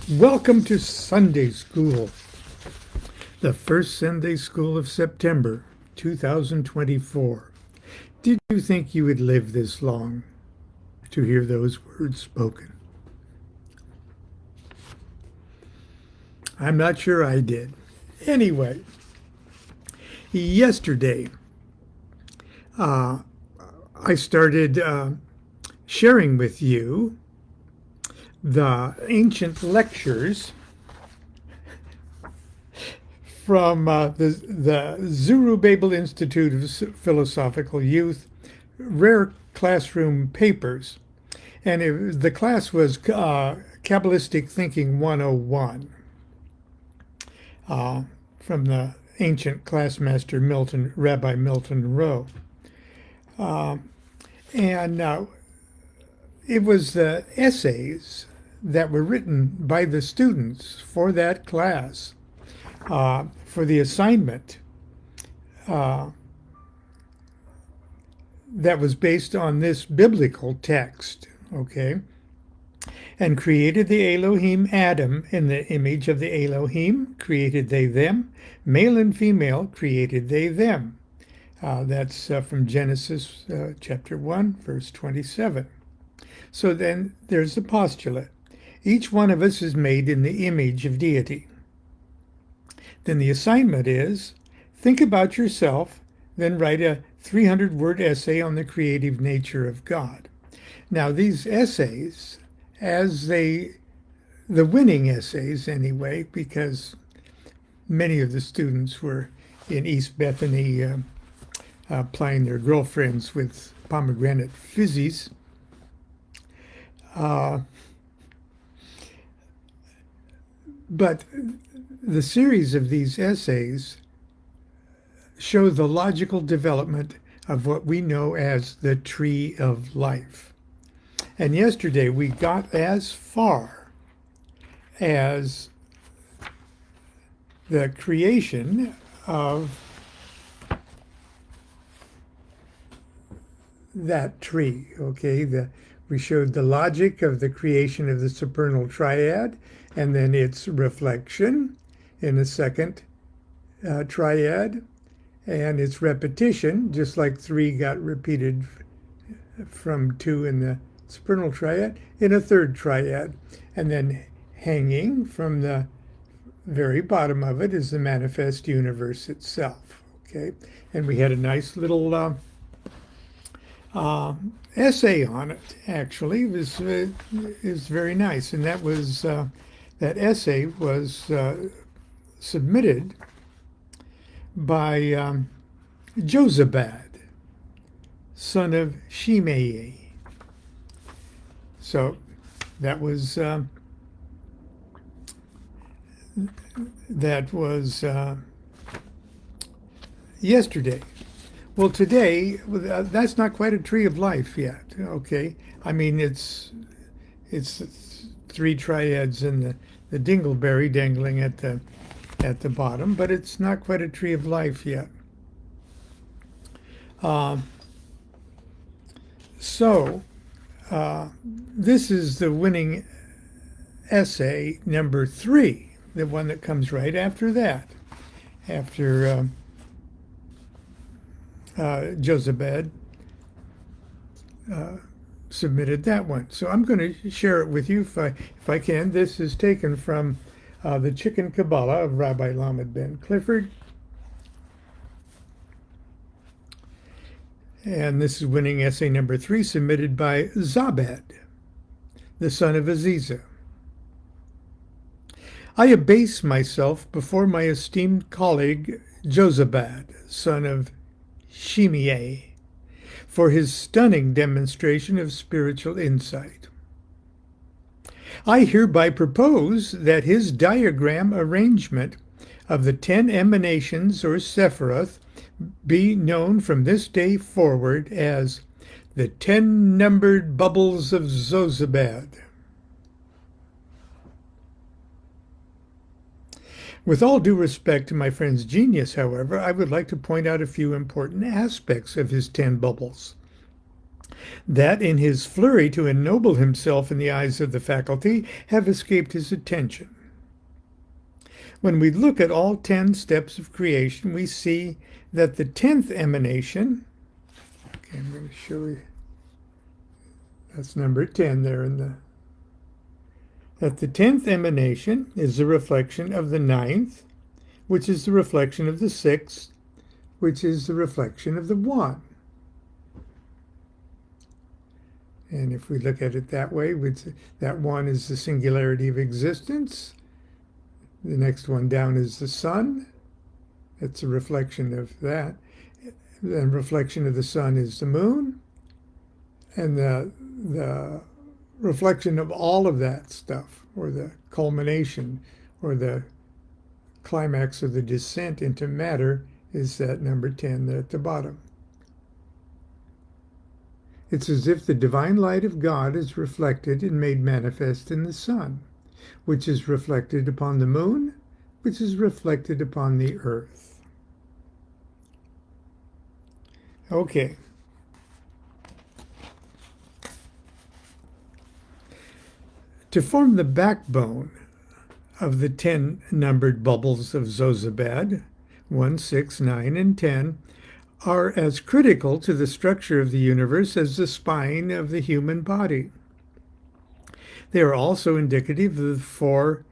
Welcome to Sunday School, the first Sunday School of September 2024. Did you think you would live this long to hear those words spoken? I'm not sure I did. Anyway, yesterday I started sharing with you the ancient lectures from the Zerubbabel Institute of Philosophical Youth, rare classroom papers. And the class was Kabbalistic Thinking 101 from the ancient classmaster Rabbi Milton Rowe. And it was the essays that were written by the students for that class, for the assignment that was based on this biblical text, okay? And created the Elohim Adam in the image of the Elohim, created they them, male and female created they them. That's from Genesis chapter 1, verse 27. So then there's the postulate. Each one of us is made in the image of deity. Then the assignment is, think about yourself, then write a 300-word essay on the creative nature of God. Now these essays, the winning essays anyway, because many of the students were in East Bethany plying their girlfriends with pomegranate fizzies, but the series of these essays show the logical development of what we know as the tree of life. And yesterday we got as far as the creation of that tree, okay? We showed the logic of the creation of the supernal triad, and then its reflection in the second triad, and its repetition, just like 3 got repeated from 2 in the supernal triad, in a third triad. And then hanging from the very bottom of it is the manifest universe itself, okay? And we had a nice little essay on it, actually. It was very nice, and that essay was submitted by Jozabad, son of Shimei. So that was yesterday. Well, today, that's not quite a tree of life yet, okay? I mean, it's 3 triads and the dingleberry dangling at the bottom, but it's not quite a tree of life yet. This is the winning essay number 3, the one that comes right after that, after Jozabad submitted that one. So I'm going to share it with you if I can. This is taken from the Chicken Kabbalah of Rabbi Lamed Ben Clifford. And this is winning essay number 3, submitted by Zabad, the son of Aziza. I abase myself before my esteemed colleague Jozabad, son of Shimei, for his stunning demonstration of spiritual insight. I hereby propose that his diagram arrangement of the 10 emanations or Sephiroth be known from this day forward as the 10 numbered bubbles of Jozabad. With all due respect to my friend's genius, however, I would like to point out a few important aspects of his 10 bubbles. that in his flurry to ennoble himself in the eyes of the faculty have escaped his attention. When we look at all 10 steps of creation, we see that the 10th emanation, okay, I'm going to show you, that's number 10 there that the 10th emanation is the reflection of the 9th, which is the reflection of the 6th, which is the reflection of the 1. And if we look at it that way, that 1 is the singularity of existence. The next one down is the sun. That's a reflection of that. The reflection of the sun is the moon. And the reflection of all of that stuff, or the culmination, or the climax of the descent into matter, is that number 10 there at the bottom. It's as if the divine light of God is reflected and made manifest in the sun, which is reflected upon the moon, which is reflected upon the earth. Okay. To form the backbone of the 10 numbered bubbles of Jozabad, 1, 6, 9, and 10, are as critical to the structure of the universe as the spine of the human body. They are also indicative of the 4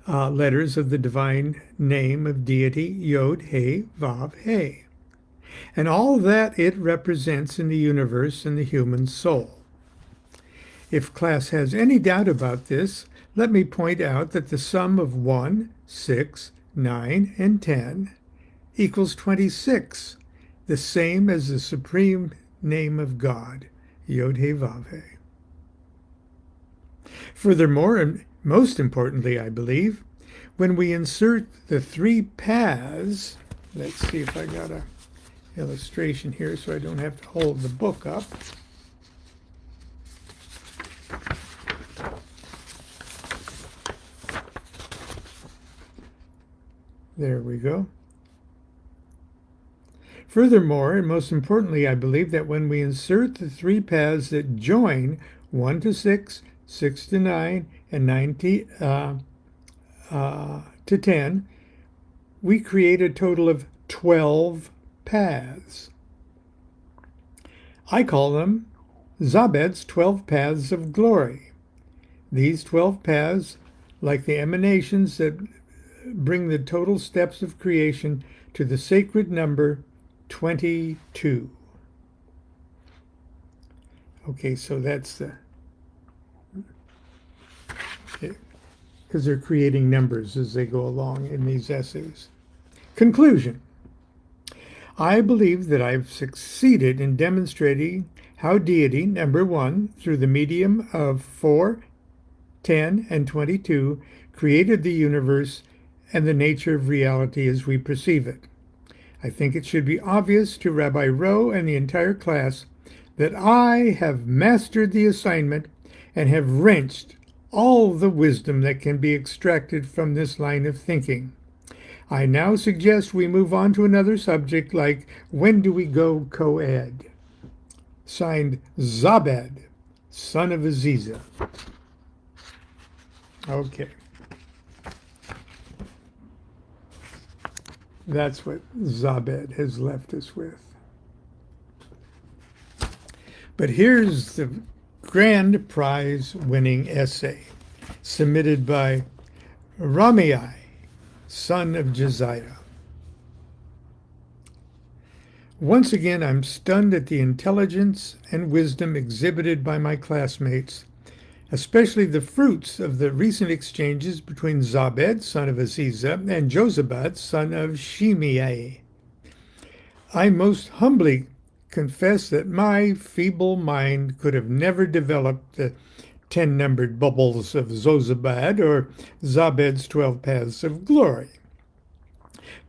letters of the divine name of deity, Yod, He, Vav, He, and all that it represents in the universe and the human soul. If class has any doubt about this, let me point out that the sum of 1, 6, 9, and 10 equals 26, the same as the supreme name of God, Yod, He, Vav, He. Furthermore, and most importantly, I believe, when we insert the 3 paths, let's see if I got an illustration here so I don't have to hold the book up. There we go. Furthermore, and most importantly, I believe that when we insert the 3 paths that join 1 to 6, 6 to 9, and 9 to 10, we create a total of 12 paths. I call them Zabad's 12 paths of glory. These 12 paths, like the emanations that bring the total steps of creation to the sacred number 22. Okay, so that's the, because they're creating numbers as they go along in these essays. Conclusion. I believe that I've succeeded in demonstrating how deity, number 1, through the medium of 4, 10, and 22, created the universe and the nature of reality as we perceive it. I think it should be obvious to Rabbi Rowe and the entire class that I have mastered the assignment and have wrenched all the wisdom that can be extracted from this line of thinking. I now suggest we move on to another subject like, when do we go co-ed? Signed, Zabad, son of Aziza. Okay. That's what Zabad has left us with. But here's the grand prize winning essay submitted by Ramai, son of Josiah. Once again, I'm stunned at the intelligence and wisdom exhibited by my classmates, especially the fruits of the recent exchanges between Zabad, son of Aziza, and Jozabad, son of Shimei. I most humbly confess that my feeble mind could have never developed the 10 numbered bubbles of Jozabad or Zabad's 12 paths of glory.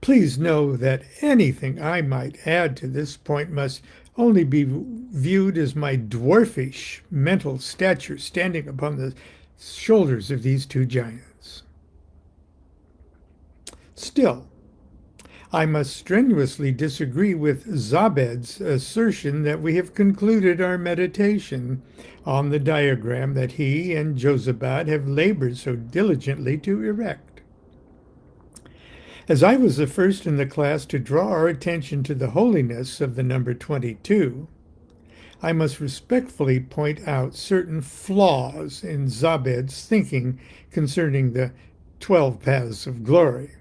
Please know that anything I might add to this point must only be viewed as my dwarfish mental stature standing upon the shoulders of these 2 giants. Still, I must strenuously disagree with Zabad's assertion that we have concluded our meditation on the diagram that he and Jozabad have labored so diligently to erect. As I was the first in the class to draw our attention to the holiness of the number 22, I must respectfully point out certain flaws in Zabad's thinking concerning the 12 paths of glory.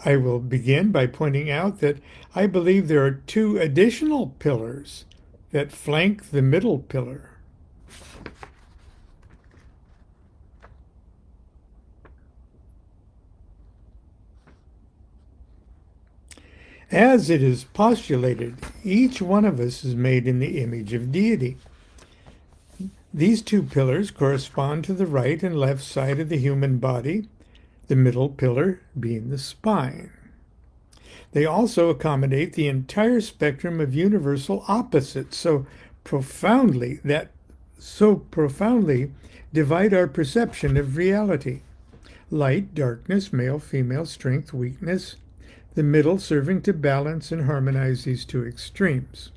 I will begin by pointing out that I believe there are two additional pillars that flank the middle pillar. As it is postulated, each one of us is made in the image of deity. These two pillars correspond to the right and left side of the human body, the middle pillar being the spine. They also accommodate the entire spectrum of universal opposites so profoundly divide our perception of reality. Light, darkness, male, female, strength, weakness, the middle serving to balance and harmonize these two extremes.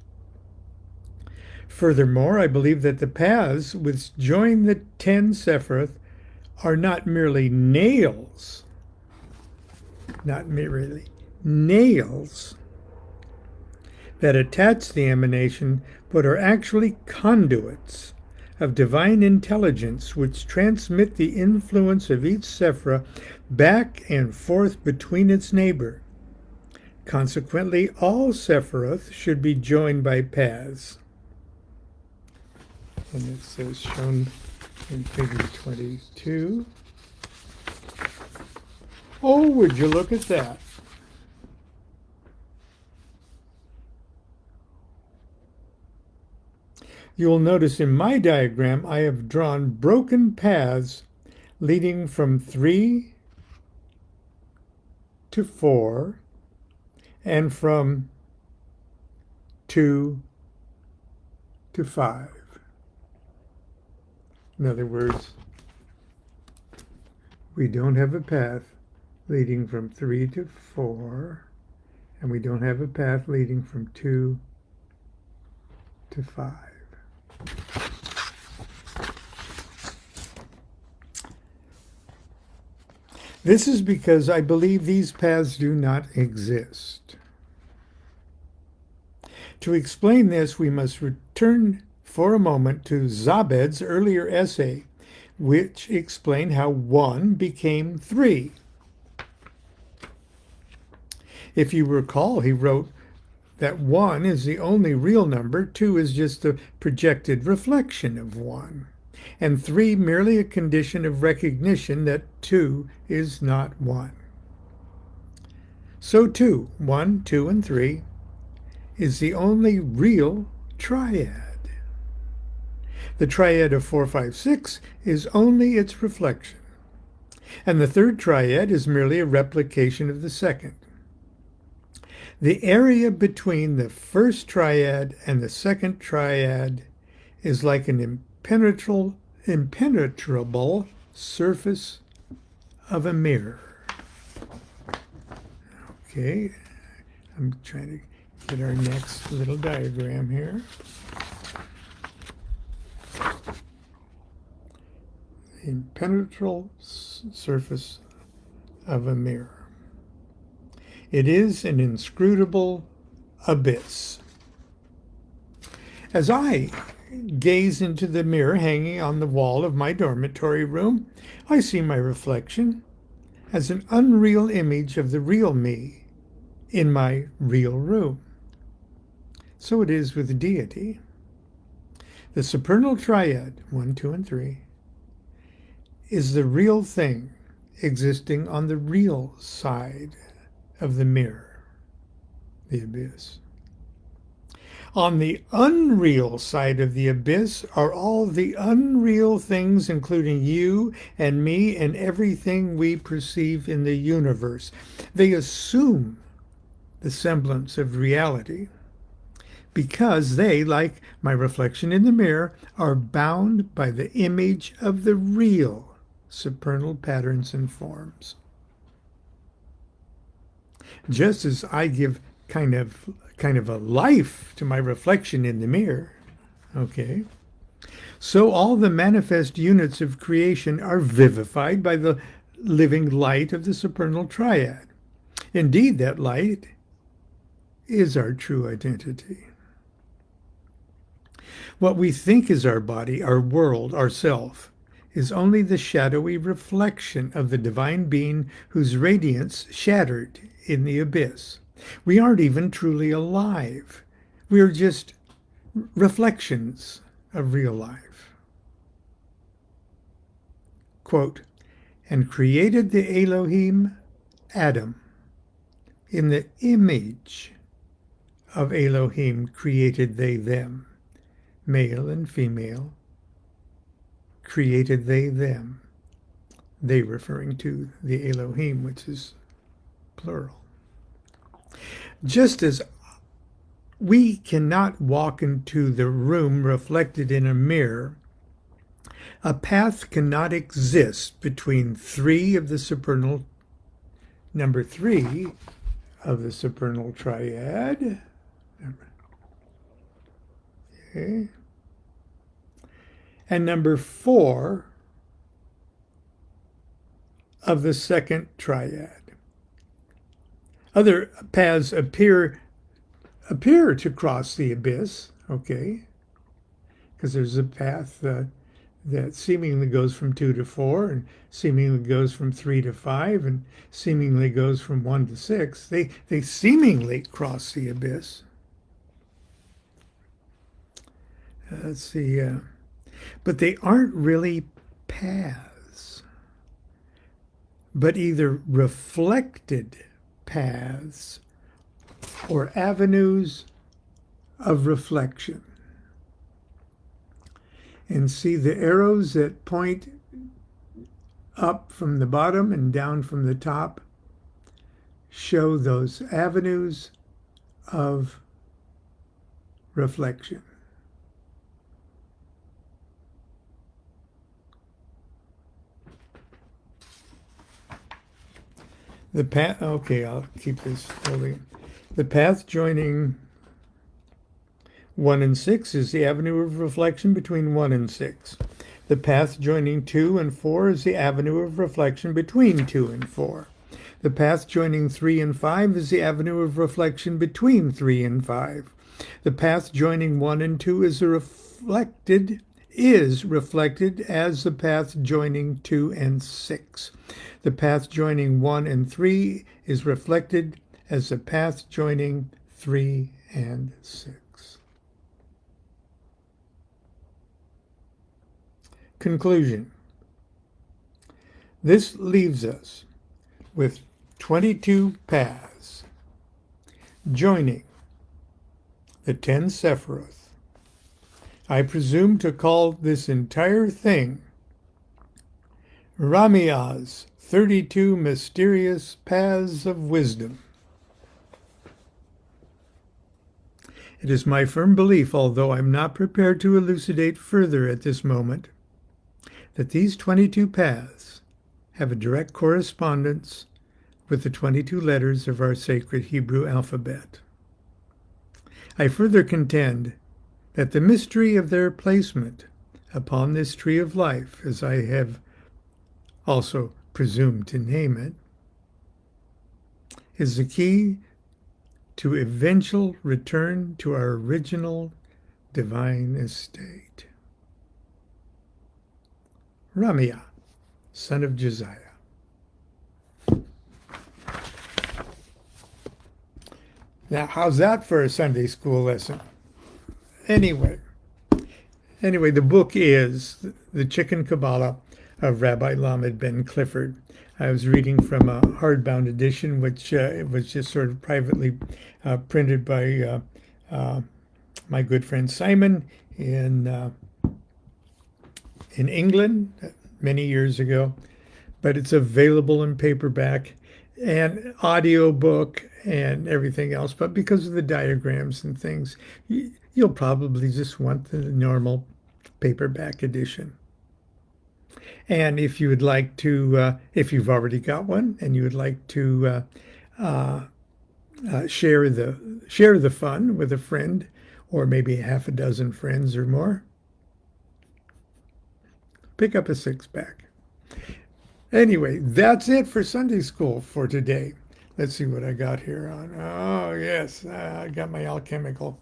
Furthermore, I believe that the paths which join the 10 Sephiroth are not merely nails that attach the emanation, but are actually conduits of divine intelligence which transmit the influence of each Sephira back and forth between its neighbor. Consequently, all Sephiroth should be joined by paths. And it says shown in figure 22. Oh, would you look at that? You will notice in my diagram I have drawn broken paths leading from 3 to 4 and from 2 to 5. In other words, we don't have a path leading from 3 to 4, and we don't have a path leading from 2 to 5. This is because I believe these paths do not exist. To explain this, we must return for a moment to Zabad's earlier essay, which explained how 1 became 3. If you recall, he wrote that 1 is the only real number, 2 is just the projected reflection of 1, and 3 merely a condition of recognition that 2 is not 1. So too, 1, 2, and 3 is the only real triad. The triad of 4, 5, 6 is only its reflection, and the third triad is merely a replication of the second. The area between the first triad and the second triad is like an impenetrable surface of a mirror. Okay, I'm trying to get our next little diagram here. Impenetrable surface of a mirror. It is an inscrutable abyss. As I gaze into the mirror hanging on the wall of my dormitory room, I see my reflection as an unreal image of the real me in my real room. So it is with deity. The supernal triad, 1, 2, and 3, is the real thing existing on the real side of the mirror, the abyss. On the unreal side of the abyss are all the unreal things, including you and me and everything we perceive in the universe. They assume the semblance of reality because they, like my reflection in the mirror, are bound by the image of the real supernal patterns and forms. just as I give kind of a life to my reflection in the mirror. Okay. So all the manifest units of creation are vivified by the living light of the supernal triad. Indeed, that light is our true identity. What we think is our body, our world, our self, is only the shadowy reflection of the divine being whose radiance shattered in the abyss. We aren't even truly alive. We are just reflections of real life. Quote, and created the Elohim Adam. In the image of Elohim created they them. Male and female created they them. They referring to the Elohim, which is plural. Just as we cannot walk into the room reflected in a mirror, a path cannot exist between number three of the supernal triad. Okay. And number 4 of the second triad. Other paths appear to cross the abyss, okay, because there's a path that seemingly goes from 2 to 4, and seemingly goes from 3 to 5, and seemingly goes from 1 to 6. They seemingly cross the abyss. Let's see, but they aren't really paths, but either reflected paths or avenues of reflection. And see the arrows that point up from the bottom and down from the top show those avenues of reflection. The path, okay, I'll keep this holding. The path joining 1 and 6 is the avenue of reflection between 1 and 6. The path joining 2 and 4 is the avenue of reflection between 2 and 4. The path joining 3 and 5 is the avenue of reflection between 3 and 5. The path joining 1 and 2 is reflected as the path joining 2 and 6. The path joining 1 and 3 is reflected as the path joining 3 and 6. Conclusion. This leaves us with 22 paths joining the 10 Sephiroth. I presume to call this entire thing Ramiya's 32 Mysterious Paths of Wisdom. It is my firm belief, although I'm not prepared to elucidate further at this moment, that these 22 paths have a direct correspondence with the 22 letters of our sacred Hebrew alphabet. I further contend that the mystery of their placement upon this tree of life, as I have also presumed to name it, is the key to eventual return to our original divine estate. Ramiya, son of Josiah. Now, how's that for a Sunday school lesson? Anyway, the book is The Chicken Kabbalah of Rabbi Lamed Ben Clifford. I was reading from a hardbound edition, which was just sort of privately printed by my good friend Simon in England many years ago. But it's available in paperback and audio book and everything else. But because of the diagrams and things, you'll probably just want the normal paperback edition. And if you would like to, if you've already got one and you would like to share the fun with a friend, or maybe half a dozen friends or more. Pick up a six-pack. Anyway, that's it for Sunday school for today. Let's see what I got here on. Oh, yes, I got my alchemical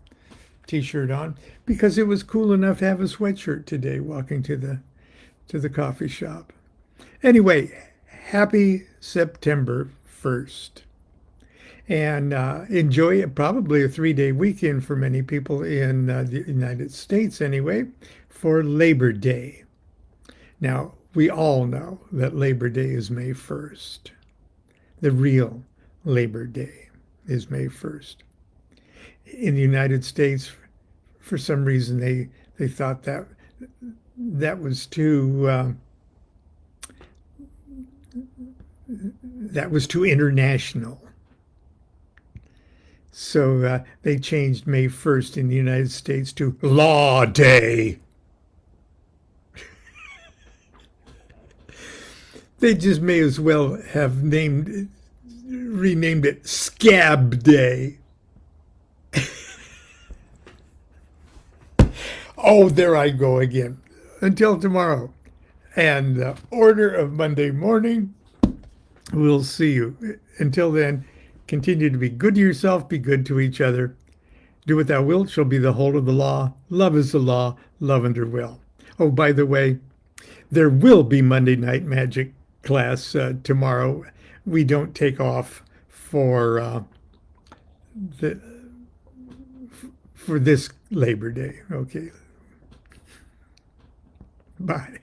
t-shirt on because it was cool enough to have a sweatshirt today walking to the coffee shop. Anyway, happy September 1st. And enjoy probably a 3-day weekend for many people in the United States anyway, for Labor Day. Now, we all know that Labor Day is May 1st. The real Labor Day is May 1st. In the United States, for some reason, they thought that was too international. So they changed May 1st in the United States to Law Day. They just may as well have renamed it Scab Day. Oh, there I go again. Until tomorrow. And the order of Monday morning, we'll see you. Until then, continue to be good to yourself, be good to each other. Do what thou wilt shall be the whole of the law. Love is the law, love under will. Oh, by the way, there will be Monday Night Magic class tomorrow. We don't take off for this Labor Day. Okay. Bye.